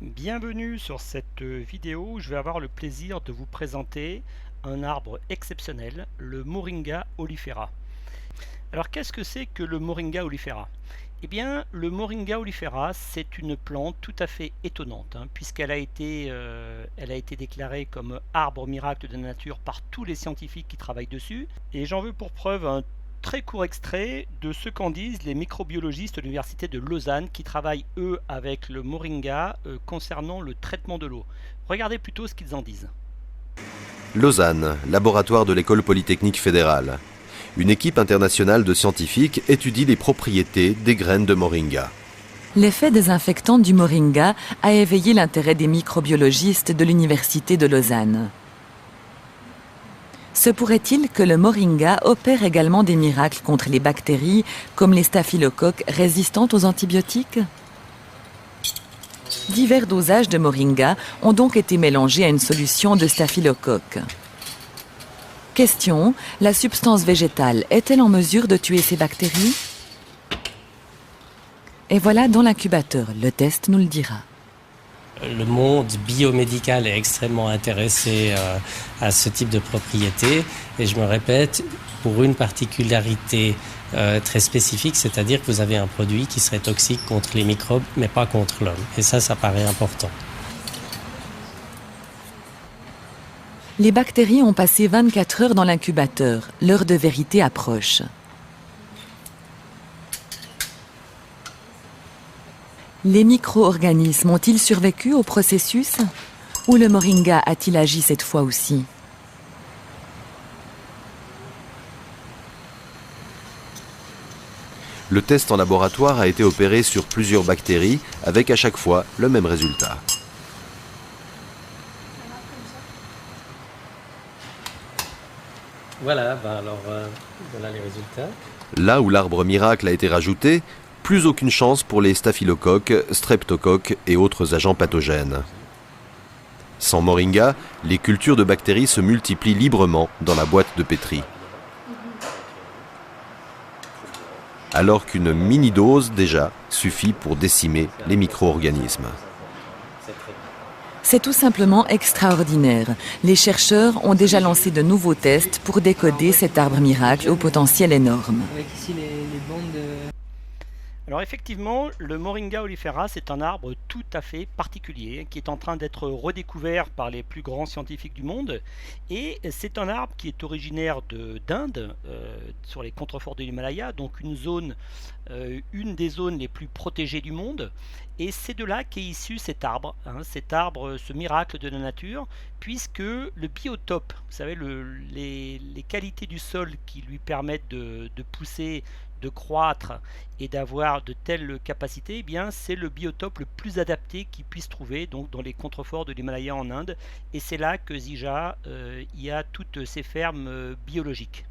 Bienvenue sur cette vidéo où je vais avoir le plaisir de vous présenter un arbre exceptionnel, le Moringa oleifera. Alors qu'est-ce que c'est que le Moringa oleifera? Eh bien, le Moringa oleifera, c'est une plante tout à fait étonnante, puisqu'elle a été déclarée comme arbre miracle de la nature par tous les scientifiques qui travaillent dessus. Et j'en veux pour preuve un très court extrait de ce qu'en disent les microbiologistes de l'université de Lausanne qui travaillent eux avec le Moringa concernant le traitement de l'eau. Regardez plutôt ce qu'ils en disent. Lausanne, laboratoire de l'École polytechnique fédérale. Une équipe internationale de scientifiques étudie les propriétés des graines de moringa. L'effet désinfectant du moringa a éveillé l'intérêt des microbiologistes de l'Université de Lausanne. Se pourrait-il que le moringa opère également des miracles contre les bactéries, comme les staphylocoques résistantes aux antibiotiques? Divers dosages de moringa ont donc été mélangés à une solution de staphylocoque. Question, la substance végétale est-elle en mesure de tuer ces bactéries? Et voilà dans l'incubateur, le test nous le dira. Le monde biomédical est extrêmement intéressé à ce type de propriété et je me répète, pour une particularité très spécifique, c'est-à-dire que vous avez un produit qui serait toxique contre les microbes mais pas contre l'homme. Et ça paraît important. Les bactéries ont passé 24 heures dans l'incubateur. L'heure de vérité approche. Les micro-organismes ont-ils survécu au processus? Ou le moringa a-t-il agi cette fois aussi? Le test en laboratoire a été opéré sur plusieurs bactéries avec à chaque fois le même résultat. Voilà, voilà les résultats. Là où l'arbre miracle a été rajouté, plus aucune chance pour les staphylocoques, streptocoques et autres agents pathogènes. Sans moringa, les cultures de bactéries se multiplient librement dans la boîte de pétri. Alors qu'une mini-dose déjà suffit pour décimer les micro-organismes. C'est tout simplement extraordinaire. Les chercheurs ont déjà lancé de nouveaux tests pour décoder cet arbre miracle au potentiel énorme. Avec ici les bandes de... Alors effectivement, le Moringa oleifera, c'est un arbre tout à fait particulier qui est en train d'être redécouvert par les plus grands scientifiques du monde. Et c'est un arbre qui est originaire d'Inde, sur les contreforts de l'Himalaya, donc une des zones les plus protégées du monde. Et c'est de là qu'est issu cet arbre, ce miracle de la nature, puisque le biotope, vous savez, les qualités du sol qui lui permettent de pousser, de croître et d'avoir de telles capacités, eh bien c'est le biotope le plus adapté qu'il puisse trouver, donc dans les contreforts de l'Himalaya en Inde, et c'est là que Zija y a toutes ses fermes biologiques.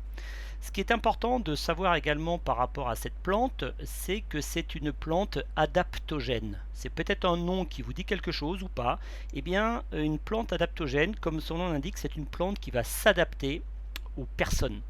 Ce qui est important de savoir également par rapport à cette plante, c'est que c'est une plante adaptogène. C'est peut-être un nom qui vous dit quelque chose ou pas. Eh bien, une plante adaptogène, comme son nom l'indique, c'est une plante qui va s'adapter aux personnes.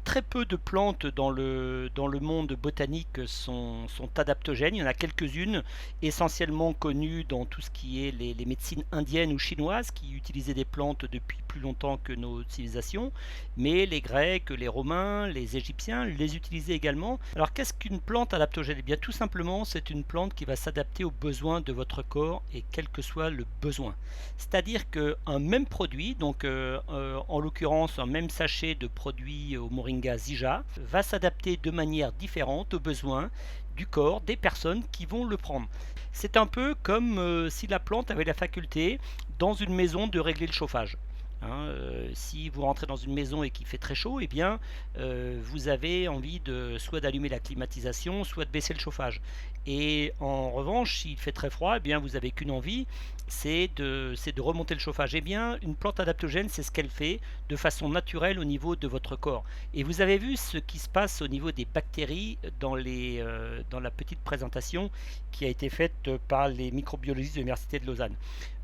Très peu de plantes dans le monde botanique sont adaptogènes. Il y en a quelques-unes, essentiellement connues dans tout ce qui est les médecines indiennes ou chinoises, qui utilisaient des plantes depuis plus longtemps que nos civilisations. Mais les Grecs, les Romains, les Égyptiens les utilisaient également. Alors qu'est-ce qu'une plante adaptogène? Eh bien tout simplement, c'est une plante qui va s'adapter aux besoins de votre corps et quel que soit le besoin. C'est-à-dire qu'un même produit, donc en l'occurrence un même sachet de produit au moringa Zija, va s'adapter de manière différente aux besoins du corps des personnes qui vont le prendre. C'est un peu comme si la plante avait la faculté dans une maison de régler le chauffage. Si vous rentrez dans une maison et qu'il fait très chaud, eh bien, vous avez envie soit d'allumer la climatisation, soit de baisser le chauffage. Et en revanche, s'il fait très froid, eh bien, vous n'avez qu'une envie, c'est de remonter le chauffage. Eh bien, une plante adaptogène, c'est ce qu'elle fait de façon naturelle au niveau de votre corps. Et vous avez vu ce qui se passe au niveau des bactéries dans la petite présentation qui a été faite par les microbiologistes de l'Université de Lausanne.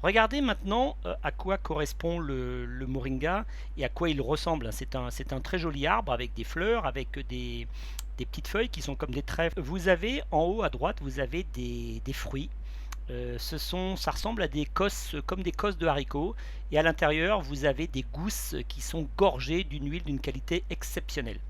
Regardez maintenant à quoi correspond le moringa et à quoi il ressemble. C'est un très joli arbre avec des fleurs, avec des petites feuilles qui sont comme des trèfles. Vous avez en haut à droite, vous avez des fruits Ça ressemble à des cosses, comme des cosses de haricots, et à l'intérieur vous avez des gousses qui sont gorgées d'une huile d'une qualité exceptionnelle.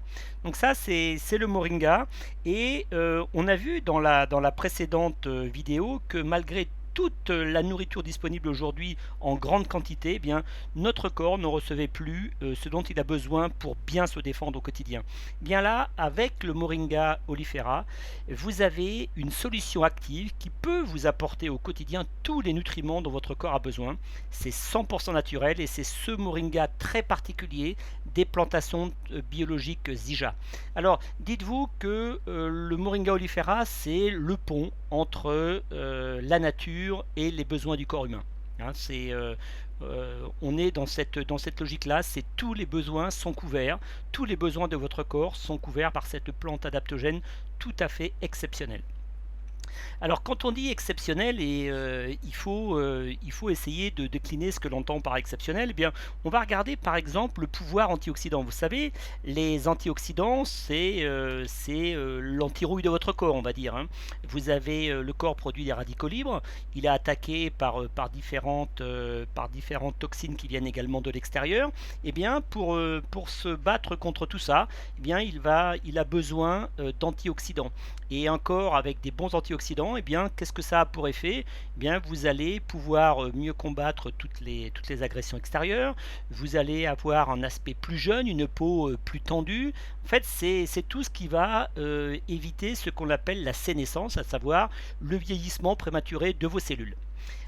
Donc ça c'est le moringa, et on a vu dans la précédente vidéo que malgré toute la nourriture disponible aujourd'hui en grande quantité, eh bien, notre corps ne recevait plus ce dont il a besoin pour bien se défendre au quotidien. Eh bien là, avec le Moringa oleifera, vous avez une solution active qui peut vous apporter au quotidien tous les nutriments dont votre corps a besoin. C'est 100% naturel, et c'est ce Moringa très particulier des plantations biologiques Zija. Alors, dites-vous que le Moringa oleifera, c'est le pont entre la nature et les besoins du corps humain. Hein, on est dans cette logique-là, c'est tous les besoins sont couverts, tous les besoins de votre corps sont couverts par cette plante adaptogène tout à fait exceptionnelle. Alors quand on dit exceptionnel, et il faut essayer de décliner ce que l'on entend par exceptionnel, eh bien, on va regarder par exemple le pouvoir antioxydant. Vous savez, les antioxydants, c'est l'antirouille de votre corps, on va dire. Hein. Vous avez le corps produit des radicaux libres, il est attaqué par différentes toxines qui viennent également de l'extérieur. Et bien pour se battre contre tout ça, eh bien, il a besoin d'antioxydants. Et un corps avec des bons antioxydants, eh bien, qu'est-ce que ça a pour effet? Eh bien, vous allez pouvoir mieux combattre toutes les agressions extérieures, vous allez avoir un aspect plus jeune, une peau plus tendue. En fait, c'est tout ce qui va éviter ce qu'on appelle la sénescence, à savoir le vieillissement prématuré de vos cellules.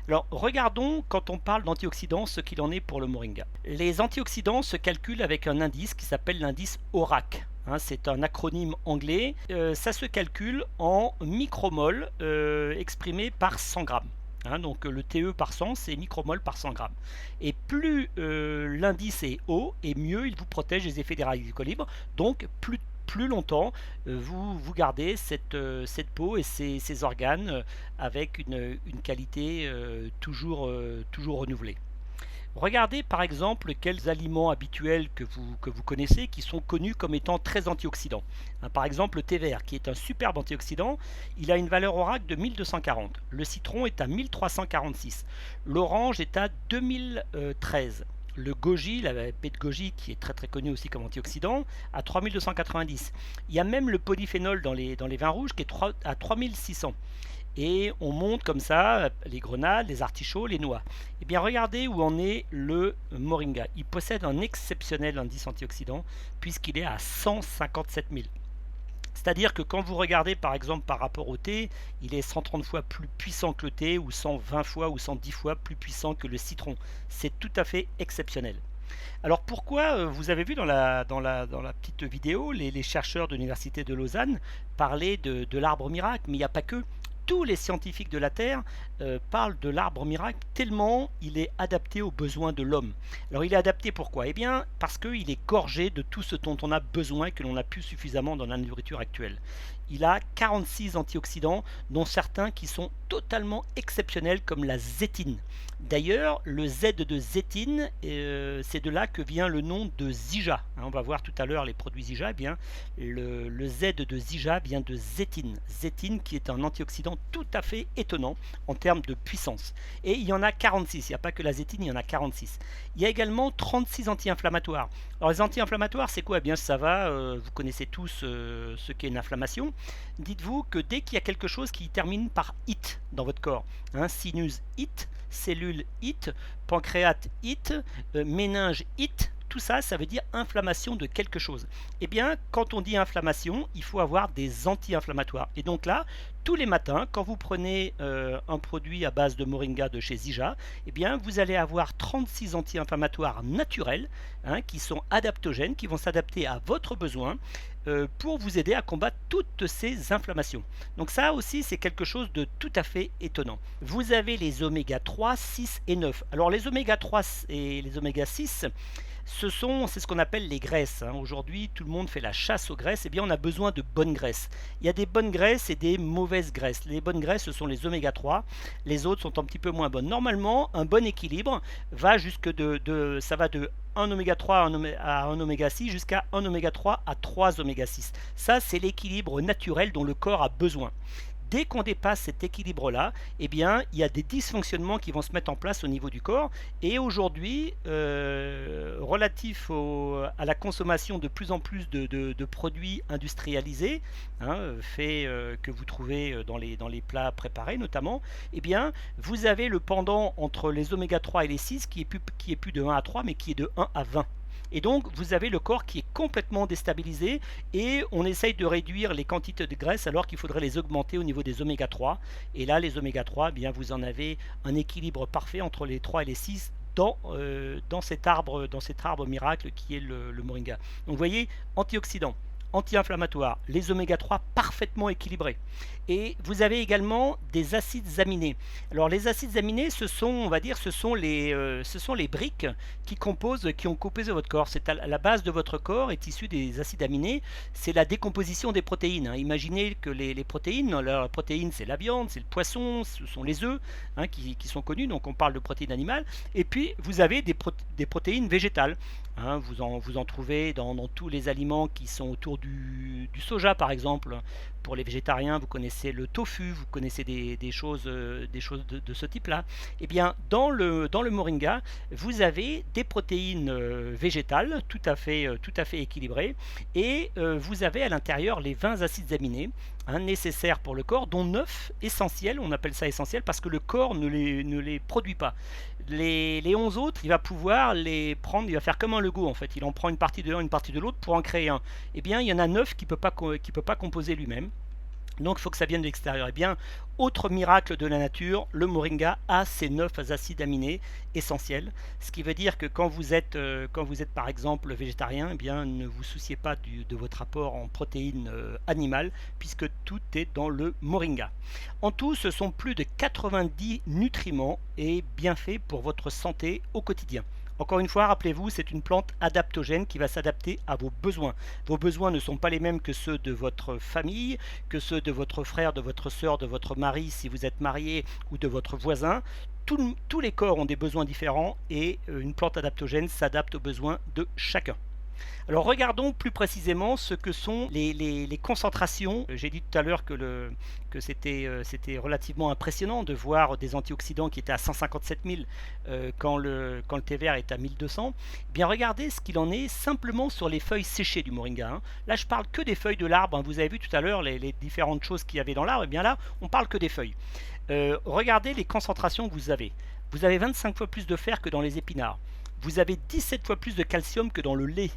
Alors, regardons, quand on parle d'antioxydants, ce qu'il en est pour le moringa. Les antioxydants se calculent avec un indice qui s'appelle l'indice ORAC. Hein, c'est un acronyme anglais. Ça se calcule en micromoles exprimés par 100 grammes. Hein, donc le TE par 100, c'est micromoles par 100 grammes. Et plus l'indice est haut, et mieux il vous protège des effets des radicaux libres. Donc plus longtemps, vous gardez cette peau et ces organes avec une qualité toujours renouvelée. Regardez par exemple quels aliments habituels que vous connaissez qui sont connus comme étant très antioxydants. Par exemple le thé vert qui est un superbe antioxydant, il a une valeur ORAC de 1240. Le citron est à 1346. L'orange est à 2013. Le goji, la baie de goji qui est très connu aussi comme antioxydant, à 3290. Il y a même le polyphénol dans les vins rouges qui est à 3600. Et on monte comme ça les grenades, les artichauts, les noix. Et bien regardez où en est le moringa. Il possède un exceptionnel indice antioxydant puisqu'il est à 157 000. C'est-à-dire que quand vous regardez par exemple par rapport au thé, il est 130 fois plus puissant que le thé, ou 120 fois ou 110 fois plus puissant que le citron. C'est tout à fait exceptionnel. Alors pourquoi, vous avez vu dans la petite vidéo, les chercheurs de l'Université de Lausanne parlaient de l'arbre miracle, mais il n'y a pas que. Tous les scientifiques de la Terre parlent de l'arbre miracle tellement il est adapté aux besoins de l'homme. Alors il est adapté pourquoi? Eh bien parce qu'il est gorgé de tout ce dont on a besoin et que l'on n'a plus suffisamment dans la nourriture actuelle. Il a 46 antioxydants, dont certains qui sont totalement exceptionnels comme la zétine. D'ailleurs, le Z de zétine, c'est de là que vient le nom de Zija. On va voir tout à l'heure les produits Zija. Eh bien, le Z de Zija vient de zétine. Zétine qui est un antioxydant tout à fait étonnant en termes de puissance. Et il y en a 46. Il n'y a pas que la zétine, il y en a 46. Il y a également 36 anti-inflammatoires. Alors les anti-inflammatoires, c'est quoi? Eh bien, ça va, vous connaissez tous ce qu'est une inflammation. Dites-vous que dès qu'il y a quelque chose qui termine par IT dans votre corps, hein, sinus IT, cellule IT, pancréate IT, méninge IT, tout ça, ça veut dire inflammation de quelque chose. Eh bien, quand on dit inflammation, il faut avoir des anti-inflammatoires. Et donc là, tous les matins, quand vous prenez un produit à base de moringa de chez Zija, eh bien, vous allez avoir 36 anti-inflammatoires naturels, hein, qui sont adaptogènes, qui vont s'adapter à votre besoin pour vous aider à combattre toutes ces inflammations. Donc ça aussi, c'est quelque chose de tout à fait étonnant. Vous avez les oméga 3, 6 et 9. Alors les oméga 3 et les oméga 6, c'est ce qu'on appelle les graisses. Hein. Aujourd'hui, tout le monde fait la chasse aux graisses. Eh bien, on a besoin de bonnes graisses. Il y a des bonnes graisses et des mauvaises graisses. Les bonnes graisses, ce sont les oméga 3. Les autres sont un petit peu moins bonnes. Normalement, un bon équilibre va ça va de 1 oméga 3 à 1 oméga 6 jusqu'à 1 oméga 3 à 3 oméga 6. Ça, c'est l'équilibre naturel dont le corps a besoin. dès qu'on dépasse cet équilibre-là, eh bien, il y a des dysfonctionnements qui vont se mettre en place au niveau du corps. Et aujourd'hui, relatif à la consommation de plus en plus de produits industrialisés, que vous trouvez dans les plats préparés notamment, eh bien, vous avez le pendant entre les oméga 3 et les 6 qui est plus de 1 à 3, mais qui est de 1 à 20. Et donc, vous avez le corps qui est complètement déstabilisé et on essaye de réduire les quantités de graisse alors qu'il faudrait les augmenter au niveau des oméga 3. Et là, les oméga 3, eh bien, vous en avez un équilibre parfait entre les 3 et les 6 dans cet arbre miracle qui est le moringa. Donc, vous voyez, antioxydant, anti-inflammatoire, les oméga 3 parfaitement équilibrés. Et vous avez également des acides aminés. Alors les acides aminés, ce sont les briques qui ont composé votre corps. C'est la base de votre corps est issue des acides aminés. C'est la décomposition des protéines. Imaginez que les protéines, la protéine c'est la viande, c'est le poisson, ce sont les œufs qui sont connus. Donc on parle de protéines animales. Et puis vous avez des protéines végétales. Vous en trouvez dans tous les aliments qui sont autour du soja par exemple. Pour les végétariens, vous connaissez le tofu, vous connaissez des choses de ce type-là. Eh bien, dans le moringa, vous avez des protéines végétales tout à fait équilibrées et vous avez à l'intérieur les 20 acides aminés nécessaires pour le corps, dont 9 essentiels. On appelle ça essentiels parce que le corps ne les produit pas. Les 11 autres, il va pouvoir les prendre, il va faire comme un Lego en fait. Il en prend une partie de l'un, une partie de l'autre pour en créer un. Eh bien, il y en a 9 qui ne peut pas composer lui-même. Donc il faut que ça vienne de l'extérieur. Eh bien, autre miracle de la nature, le moringa a ces 9 acides aminés essentiels. Ce qui veut dire que quand vous êtes par exemple végétarien, eh bien, ne vous souciez pas de votre apport en protéines animales, puisque tout est dans le moringa. En tout, ce sont plus de 90 nutriments et bienfaits pour votre santé au quotidien. Encore une fois, rappelez-vous, c'est une plante adaptogène qui va s'adapter à vos besoins. Vos besoins ne sont pas les mêmes que ceux de votre famille, que ceux de votre frère, de votre soeur, de votre mari si vous êtes marié ou de votre voisin. Tous les corps ont des besoins différents et une plante adaptogène s'adapte aux besoins de chacun. Alors regardons plus précisément ce que sont les concentrations. J'ai dit tout à l'heure que c'était relativement impressionnant de voir des antioxydants qui étaient à 157 000 quand le thé vert est à 1200. Eh bien regardez ce qu'il en est simplement sur les feuilles séchées du moringa. Là je parle que des feuilles de l'arbre. Vous avez vu tout à l'heure les différentes choses qu'il y avait dans l'arbre. Et bien là on parle que des feuilles. Regardez les concentrations que vous avez. Vous avez 25 fois plus de fer que dans les épinards. Vous avez 17 fois plus de calcium que dans le lait.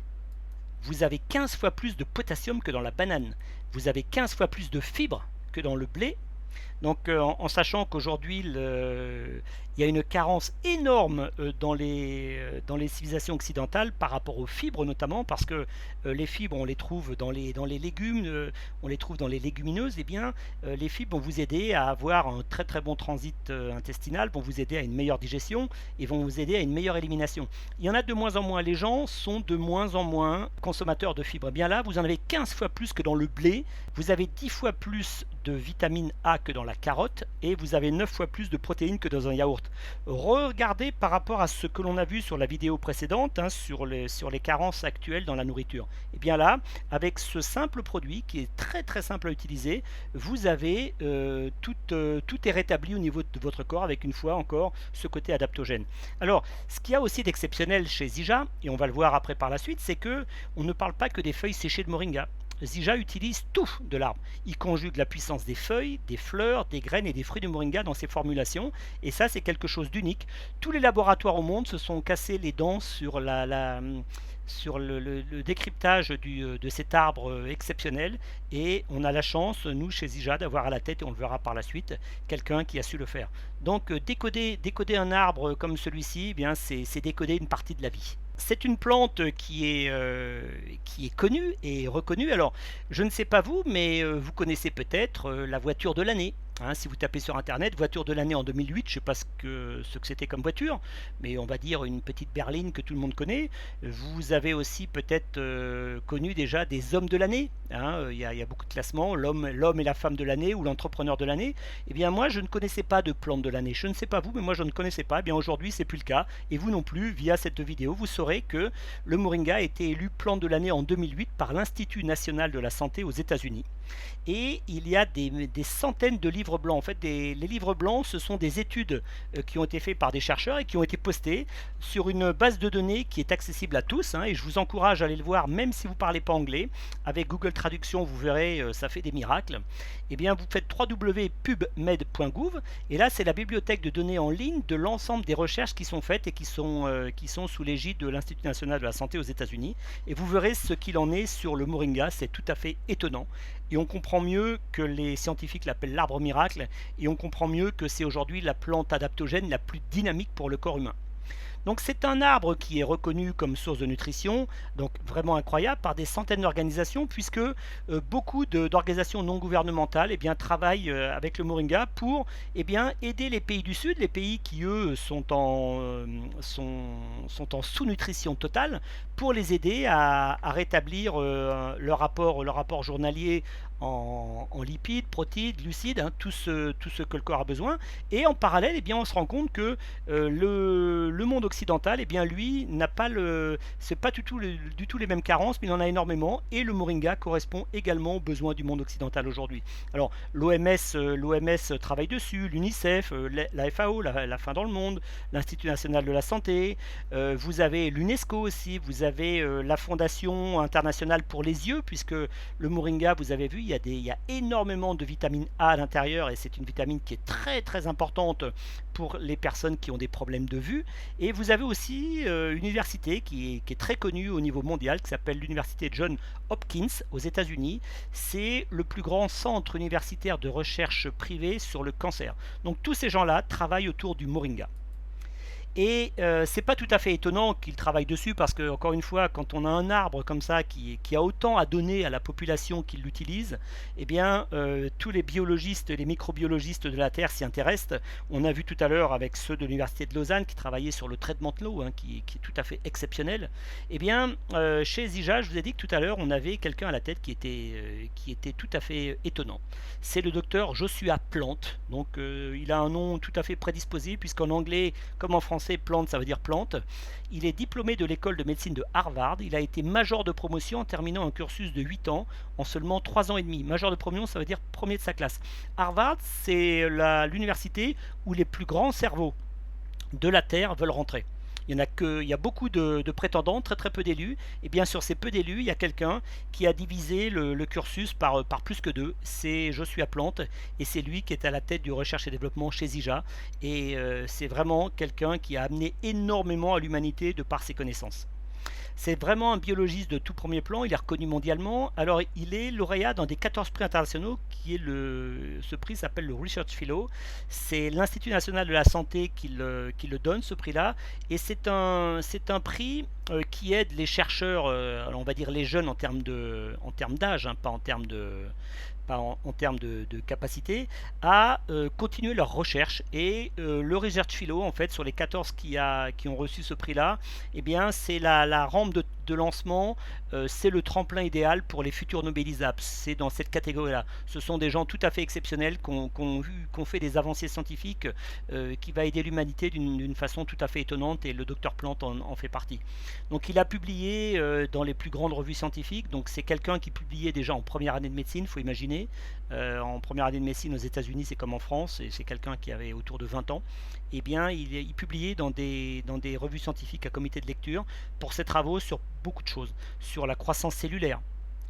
Vous avez 15 fois plus de potassium que dans la banane. Vous avez 15 fois plus de fibres que dans le blé. Donc en sachant qu'aujourd'hui il y a une carence énorme dans les civilisations occidentales par rapport aux fibres notamment, parce que les fibres on les trouve dans les légumes, on les trouve dans les légumineuses. Et bien les fibres vont vous aider à avoir un très très bon transit intestinal, vont vous aider à une meilleure digestion et vont vous aider à une meilleure élimination. Il y en a de moins en moins, les gens sont de moins en moins consommateurs de fibres. Et bien là vous en avez 15 fois plus que dans le blé, vous avez 10 fois plus de vitamine A que dans la carotte et vous avez 9 fois plus de protéines que dans un yaourt. Regardez par rapport à ce que l'on a vu sur la vidéo précédente sur les carences actuelles dans la nourriture. Et bien là, avec ce simple produit qui est très très simple à utiliser, vous avez tout est rétabli au niveau de votre corps avec une fois encore ce côté adaptogène. Alors, ce qu'il y a aussi d'exceptionnel chez Zija, et on va le voir après par la suite, c'est que on ne parle pas que des feuilles séchées de moringa. Zija utilise tout de l'arbre. Il conjugue la puissance des feuilles, des fleurs, des graines et des fruits de moringa dans ses formulations. Et ça, c'est quelque chose d'unique. Tous les laboratoires au monde se sont cassés les dents sur le décryptage de cet arbre exceptionnel. Et on a la chance, nous, chez Zija, d'avoir à la tête, et on le verra par la suite, quelqu'un qui a su le faire. Donc, décoder un arbre comme celui-ci, eh bien, c'est décoder une partie de la vie. C'est une plante qui est connue et reconnue. Alors, je ne sais pas vous, mais vous connaissez peut-être la voiture de l'année. Hein, si vous tapez sur internet voiture de l'année en 2008, je ne sais pas ce que c'était comme voiture, mais on va dire une petite berline que tout le monde connaît. Vous avez aussi peut-être connu déjà des hommes de l'année. Hein, il y a beaucoup de classements, l'homme et la femme de l'année ou l'entrepreneur de l'année. Eh bien moi je ne connaissais pas de plante de l'année. Je ne sais pas vous, mais moi je ne connaissais pas. Eh bien aujourd'hui c'est plus le cas. Et vous non plus, via cette vidéo, vous saurez que le moringa a été élu plante de l'année en 2008 par l'Institut national de la santé aux États-Unis. Et il y a des centaines de livres blancs. En fait, les livres blancs, ce sont des études qui ont été faites par des chercheurs et qui ont été postées sur une base de données qui est accessible à tous. Hein, et je vous encourage à aller le voir, même si vous ne parlez pas anglais. Avec Google Traduction, vous verrez, ça fait des miracles. Eh bien, vous faites www.pubmed.gouv et là, c'est la bibliothèque de données en ligne de l'ensemble des recherches qui sont faites et qui sont sous l'égide de l'Institut national de la santé aux États-Unis. Et vous verrez ce qu'il en est sur le moringa. C'est tout à fait étonnant. Et on comprend mieux que les scientifiques l'appellent l'arbre miracle, et on comprend mieux que c'est aujourd'hui la plante adaptogène la plus dynamique pour le corps humain. Donc c'est un arbre qui est reconnu comme source de nutrition, donc vraiment incroyable, par des centaines d'organisations, puisque beaucoup d'organisations non gouvernementales travaillent avec le moringa pour aider les pays du Sud, les pays qui eux sont en sous-nutrition totale, pour les aider à rétablir leur rapport journalier en lipides, protéines, glucides, hein, tout ce que le corps a besoin. Et en parallèle, on se rend compte que le monde occidental, lui, n'a pas c'est pas du tout les mêmes carences, mais il en a énormément. Et le moringa correspond également aux besoins du monde occidental aujourd'hui. Alors l'OMS travaille dessus, l'UNICEF, la FAO, la faim dans le monde, l'Institut national de la santé. Vous avez l'UNESCO aussi. Vous avez la Fondation internationale pour les yeux, puisque le moringa, vous avez vu, il y a énormément de vitamine A à l'intérieur et c'est une vitamine qui est très très importante pour les personnes qui ont des problèmes de vue. Et vous avez aussi une université qui est très connue au niveau mondial, qui s'appelle l'université Johns Hopkins aux États-Unis. C'est le plus grand centre universitaire de recherche privée sur le cancer. Donc tous ces gens-là travaillent autour du moringa. Et c'est pas tout à fait étonnant qu'ils travaillent dessus parce que, encore une fois, quand on a un arbre comme ça qui a autant à donner à la population qui l'utilise, tous les biologistes, les microbiologistes de la Terre s'y intéressent. On a vu tout à l'heure avec ceux de l'Université de Lausanne qui travaillaient sur le traitement de l'eau, hein, qui est tout à fait exceptionnel. Chez Zija, je vous ai dit que tout à l'heure, on avait quelqu'un à la tête qui était tout à fait étonnant. C'est le docteur Joshua Plant. Donc, il a un nom tout à fait prédisposé puisqu'en anglais, comme en français, plante, ça veut dire plante. Il est diplômé de l'école de médecine de Harvard. Il a été major de promotion en terminant un cursus de 8 ans en seulement 3 ans et demi. Major de promotion, ça veut dire premier de sa classe. Harvard, c'est l'université où les plus grands cerveaux de la Terre veulent rentrer. Il y a beaucoup de prétendants, très très peu d'élus. Et bien sur ces peu d'élus, il y a quelqu'un qui a divisé le cursus par plus que 2. C'est Joshua Plant et c'est lui qui est à la tête du recherche et développement chez Zija. Et c'est vraiment quelqu'un qui a amené énormément à l'humanité de par ses connaissances. C'est vraiment un biologiste de tout premier plan, il est reconnu mondialement. Alors il est lauréat dans des 14 prix internationaux, ce prix s'appelle le Research Fellow. C'est l'Institut national de la santé qui le donne, ce prix-là. Et c'est un prix qui aide les chercheurs, alors on va dire les jeunes en termes d'âge, hein, pas en termes de capacité, à continuer leur recherche. Et le Research Fellow, en fait, sur les 14 qui ont reçu ce prix-là, c'est la rampe de lancement, c'est le tremplin idéal pour les futurs Nobelisables. C'est dans cette catégorie-là. Ce sont des gens tout à fait exceptionnels qui ont fait des avancées scientifiques qui va aider l'humanité d'une façon tout à fait étonnante, et le docteur Plant en fait partie. Donc il a publié dans les plus grandes revues scientifiques. Donc c'est quelqu'un qui publiait déjà en première année de médecine, il faut imaginer. En première année de médecine aux États-Unis, c'est comme en France, et c'est quelqu'un qui avait autour de 20 ans. Il publiait dans des revues scientifiques à comité de lecture pour ses travaux sur beaucoup de choses, sur la croissance cellulaire.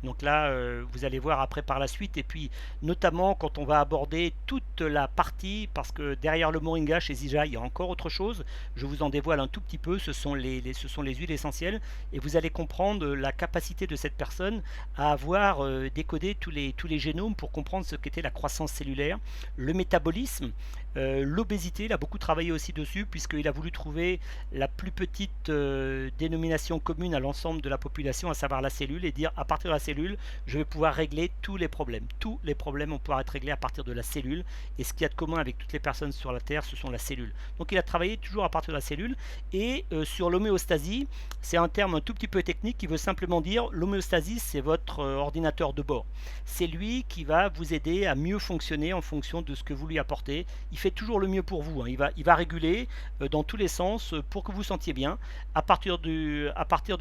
Donc là, vous allez voir après par la suite, et puis notamment quand on va aborder toute la partie, parce que derrière le moringa chez Zija, il y a encore autre chose. Je vous en dévoile un tout petit peu, ce sont les huiles essentielles, et vous allez comprendre la capacité de cette personne à avoir décodé tous les génomes pour comprendre ce qu'était la croissance cellulaire, le métabolisme, l'obésité. Il a beaucoup travaillé aussi dessus, puisqu'il a voulu trouver la plus petite dénomination commune à l'ensemble de la population, à savoir la cellule, et dire à partir de la cellule, cellule, je vais pouvoir régler tous les problèmes. Tous les problèmes vont pouvoir être réglés à partir de la cellule. Et ce qu'il y a de commun avec toutes les personnes sur la Terre, ce sont la cellule. Donc il a travaillé toujours à partir de la cellule. Et sur l'homéostasie, c'est un terme un tout petit peu technique qui veut simplement dire l'homéostasie, c'est votre ordinateur de bord. C'est lui qui va vous aider à mieux fonctionner en fonction de ce que vous lui apportez. Il fait toujours le mieux pour vous, hein. Il va réguler dans tous les sens pour que vous sentiez bien à partir de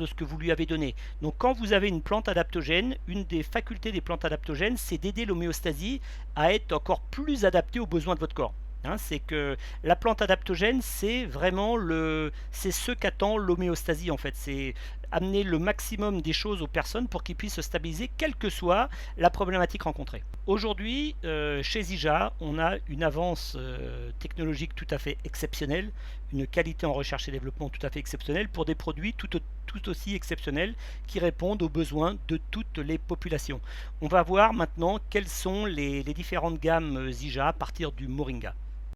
ce que vous lui avez donné. Donc quand vous avez une plante adaptogène, une des facultés des plantes adaptogènes, c'est d'aider l'homéostasie à être encore plus adaptée aux besoins de votre corps. Hein, c'est que la plante adaptogène, c'est vraiment c'est ce qu'attend l'homéostasie en fait. C'est amener le maximum des choses aux personnes pour qu'ils puissent se stabiliser, quelle que soit la problématique rencontrée. Aujourd'hui, chez Zija, on a une avance technologique tout à fait exceptionnelle, une qualité en recherche et développement tout à fait exceptionnelle pour des produits tout aussi exceptionnels qui répondent aux besoins de toutes les populations. On va voir maintenant quelles sont les différentes gammes Zija à partir du Moringa.